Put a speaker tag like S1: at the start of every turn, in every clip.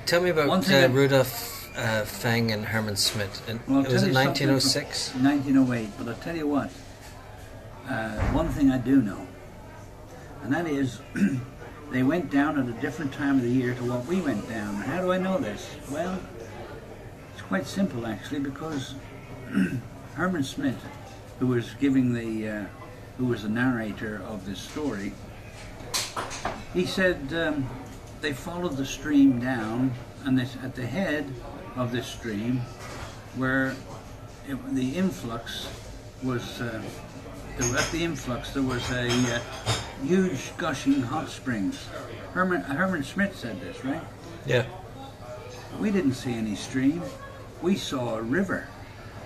S1: Tell me about
S2: One thing
S1: Rudolf Feng and Hermann Schmidt. And
S2: Well,
S1: was
S2: I'll
S1: it
S2: tell you something
S1: 1906?
S2: from 1908, but I'll tell you what. One thing I do know, and that is they went down at a different time of the year to what we went down. How do I know this? Well, it's quite simple actually, because Hermann Schmidt, who was giving the, who was the narrator of this story, he said they followed the stream down, and this, at the head of this stream, where the influx was, at the influx there was a huge gushing hot springs. Hermann Schmidt said this, right?
S1: Yeah.
S2: We didn't see any stream. We saw a river.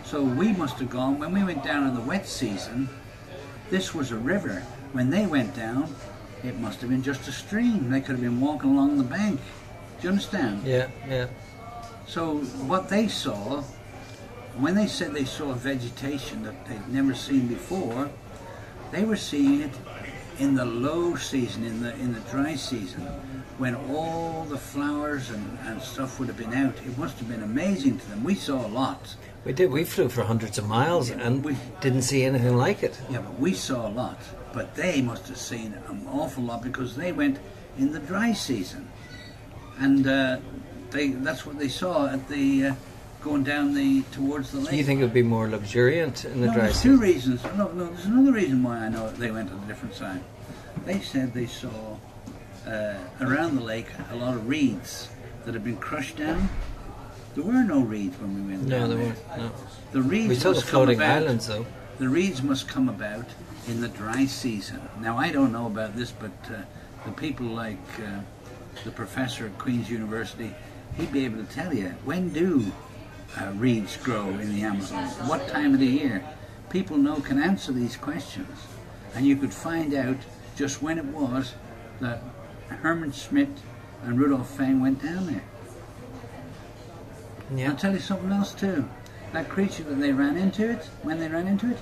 S2: So we must have gone, when we went down in the wet season, this was a river. When they went down, it must have been just a stream. They could have been walking along the bank. Do you understand?
S1: Yeah, yeah.
S2: So what they saw, when they said they saw vegetation that they'd never seen before, they were seeing it in the low season, in the dry season, when all the flowers and stuff would have been out. It must have been amazing to them. We saw a lot.
S1: We did. We flew for hundreds of miles and we didn't see anything like it.
S2: Yeah, but we saw a lot. But they must have seen an awful lot because they went in the dry season. And that's what they saw at the going down towards the lake.
S1: You think it would be more luxuriant in the dry
S2: there's
S1: season?
S2: two reasons. No, there's another reason why I know they went at a different time. They said they saw around the lake a lot of reeds that had been crushed down. There were no reeds when we went down
S1: No, there
S2: there.
S1: weren't. No.
S2: The reeds
S1: We saw the
S2: must come
S1: floating
S2: about-
S1: islands, though.
S2: The reeds must come about in the dry season. Now, I don't know about this, but the people like the professor at Queen's University, he'd be able to tell you, when do reeds grow in the Amazon? What time of the year? People can answer these questions. And you could find out just when it was that Hermann Schmidt and Rudolf Feng went down there.
S1: Yeah.
S2: I'll tell you something else too. That creature that they ran into it, when they ran into it,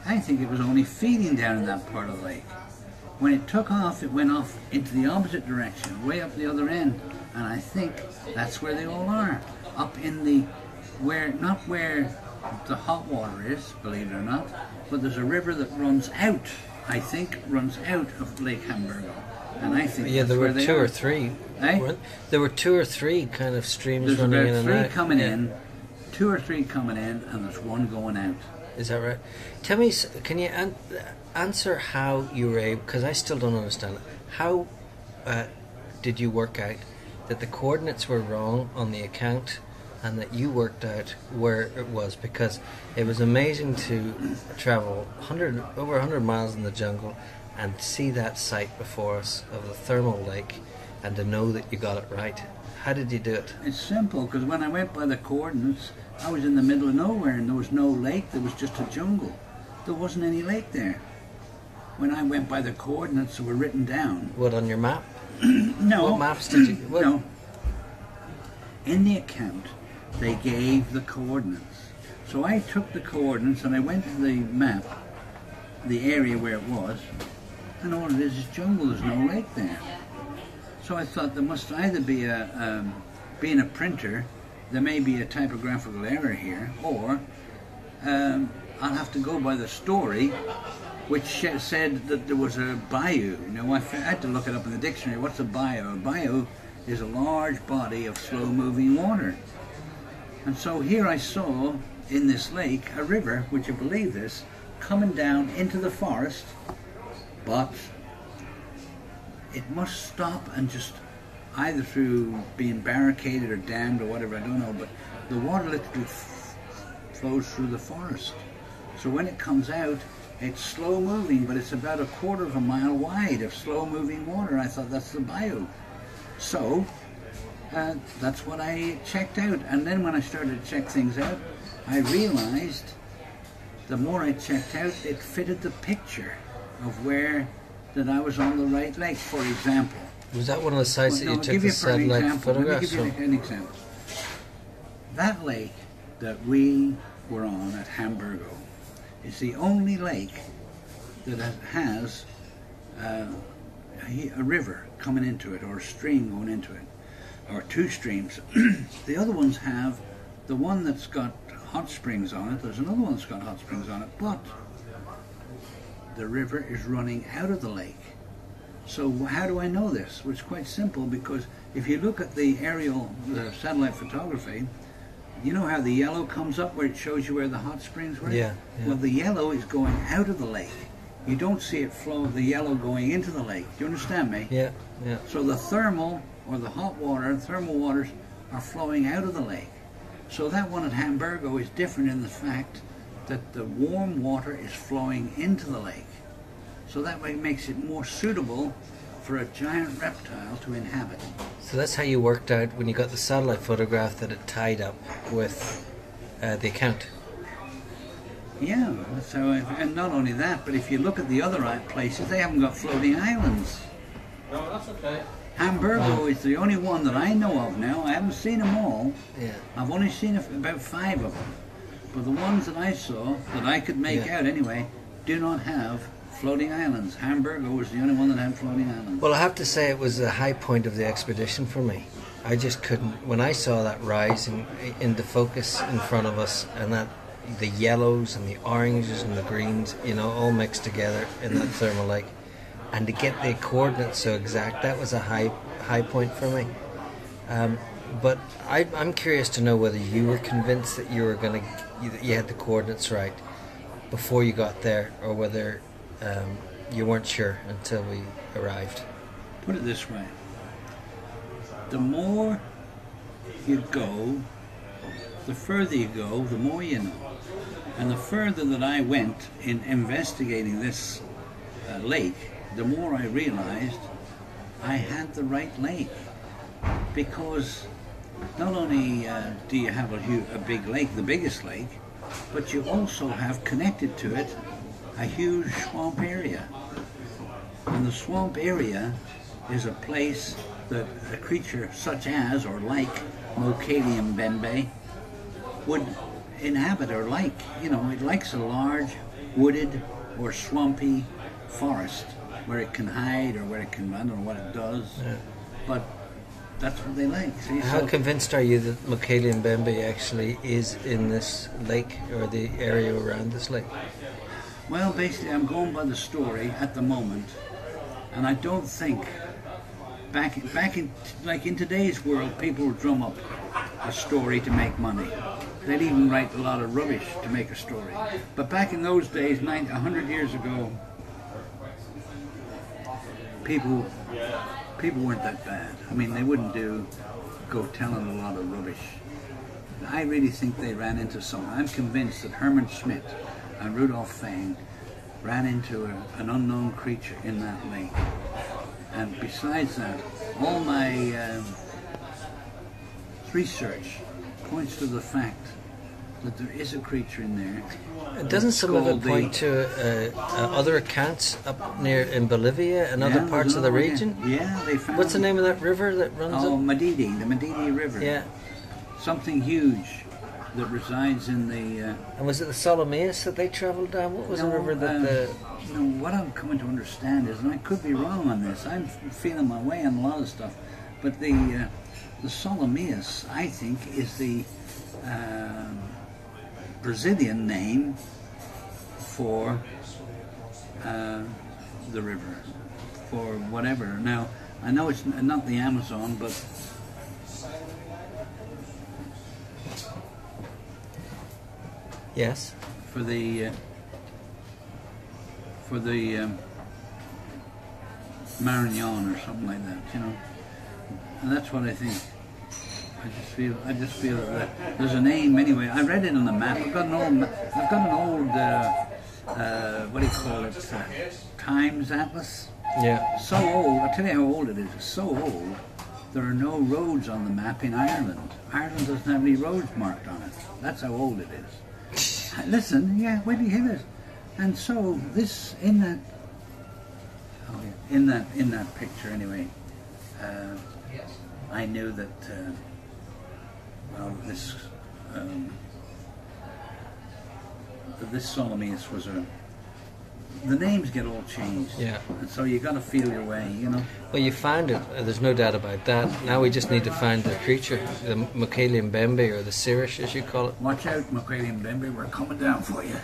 S2: I think it was only feeding down in that part of the lake. When it took off, it went off into the opposite direction, way up the other end. And I think that's where they all are. Up in the, not where the hot water is, believe it or not, but there's a river that runs out, I think, runs out of Lake Hamburgo. And I think
S1: Yeah,
S2: that's
S1: there
S2: where
S1: were
S2: they
S1: two
S2: are.
S1: or three.
S2: Eh?
S1: There were two or three kind of streams
S2: There's
S1: running in
S2: about
S1: and
S2: three
S1: out.
S2: coming
S1: Yeah.
S2: in, 2 or 3 coming in, and there's 1 going out.
S1: Is that right? Tell me, can you answer how you were able, because I still don't understand it. How did you work out that the coordinates were wrong on the account and that you worked out where it was? Because it was amazing to travel over 100 miles in the jungle and see that sight before us of the thermal lake and to know that you got it right. How did you do it?
S2: It's simple, because when I went by the coordinates, I was in the middle of nowhere and there was no lake, there was just a jungle. There wasn't any lake there. When I went by the coordinates that were written down...
S1: What, on your map?
S2: No.
S1: What maps did you... What?
S2: No. In the account, they gave the coordinates. So I took the coordinates and I went to the map, the area where it was, and all it is jungle, there's no lake there. So I thought there must either be being a printer, there may be a typographical error here, or I'll have to go by the story, which said that there was a bayou. Now I had to look it up in the dictionary. What's a bayou? A bayou is a large body of slow-moving water. And so here I saw in this lake a river, would you believe this, coming down into the forest, but it must stop and just, either through being barricaded or dammed or whatever, I don't know, but the water literally flows through the forest. So when it comes out, it's slow moving, but it's about 1/4 of a mile wide of slow moving water. I thought that's the bayou. So that's what I checked out. And then when I started to check things out, I realized the more I checked out, it fitted the picture of where that I was on the right lake, for example.
S1: Was that one of the sites that you
S2: I'll
S1: took
S2: give
S1: the
S2: you for an
S1: satellite
S2: example.
S1: photographs
S2: Let me
S1: from?
S2: give you an example. That lake that we were on at Hamburgo is the only lake that has a river coming into it, or a stream going into it. or two streams. The other ones have the one that's got hot springs on it. There's another one that's got hot springs on it, but the river is running out of the lake. So how do I know this? Well, it's quite simple, because if you look at the aerial, the satellite photography, you know how the yellow comes up where it shows you where the hot springs were?
S1: Yeah, yeah.
S2: Well, the yellow is going out of the lake. You don't see it flow, the yellow going into the lake. Do you understand me?
S1: Yeah, yeah.
S2: So the thermal, or the hot water, thermal waters are flowing out of the lake. So that one at Hamburgo is different in the fact that the warm water is flowing into the lake. So that way makes it more suitable for a giant reptile to inhabit.
S1: So that's how you worked out when you got the satellite photograph that it tied up with the account.
S2: Yeah, so and not only that, but if you look at the other places, they haven't got floating islands.
S3: No, that's okay.
S2: Hamburgo is the only one that I know of now. I haven't seen them all.
S1: Yeah.
S2: I've only seen about 5 of them. But the ones that I saw, that I could make out anyway, do not have floating islands. Hamburgo was the only one that had floating islands.
S1: Well, I have to say it was a high point of the expedition for me. I just couldn't, when I saw that rise into focus in front of us, and that the yellows and the oranges and the greens, you know, all mixed together in that thermal lake, and to get the coordinates so exact, that was a high point for me. But I'm curious to know whether you were convinced that you had the coordinates right before you got there, or whether you weren't sure until we arrived.
S2: Put it this way: the more you go, the further you go, the more you know. And the further that I went in investigating this lake, the more I realized I had the right lake. Because not only do you have a big lake, the biggest lake, but you also have connected to it a huge swamp area. And the swamp area is a place that a creature such as, or like, Mokele-mbembe would inhabit, or like. You know, it likes a large wooded or swampy forest where it can hide, or where it can, I don't know what it does, but that's what they like. See?
S1: How convinced are you that Mokele-mbembe actually is in this lake, or the area around this lake?
S2: Well, basically I'm going by the story at the moment, and I don't think back in like in today's world, people will drum up a story to make money. They'd even write a lot of rubbish to make a story. But back in those days, 100 years ago, people weren't that bad. I mean, they wouldn't go telling a lot of rubbish. I really think they ran into something. I'm convinced that Hermann Schmidt and Rudolf Fang ran into an unknown creature in that lake. And besides that, all my research points to the fact that there is a creature in there.
S1: Doesn't some of it point to other accounts up near in Bolivia and other parts of the region?
S2: Yeah, they found...
S1: What's the name of that river that runs up?
S2: Oh, Madidi, the Madidi River.
S1: Yeah.
S2: Something huge that resides in the...
S1: And was it the Solomeus that they travelled down? What was the river that the...
S2: No, what I'm coming to understand is, and I could be wrong on this, I'm feeling my way on a lot of stuff, but the Solomeus, I think, is the Brazilian name for the river, for whatever. Now, I know it's not the Amazon, but
S1: yes,
S2: for the Marignan or something like that, you know. And that's what I think. I just feel that there's a name anyway. I read it on the map. I've got an old what do you call it? Times Atlas.
S1: yeah.
S2: So old. I'll tell you how old it is. It's so old. There are no roads on the map in Ireland. Ireland doesn't have any roads marked on it. That's how old it is. Listen, yeah, wait till you hear this. And so this in that picture anyway, I knew that this Solomeus was the names get all changed.
S1: Yeah.
S2: And so you got to feel your way, you know.
S1: Well, you found it. There's no doubt about that. Now we just need to find the creature, the Mokele-mbembe, or the Sirrush, as you call it.
S2: Watch out, Mokele-mbembe, we're coming down for you.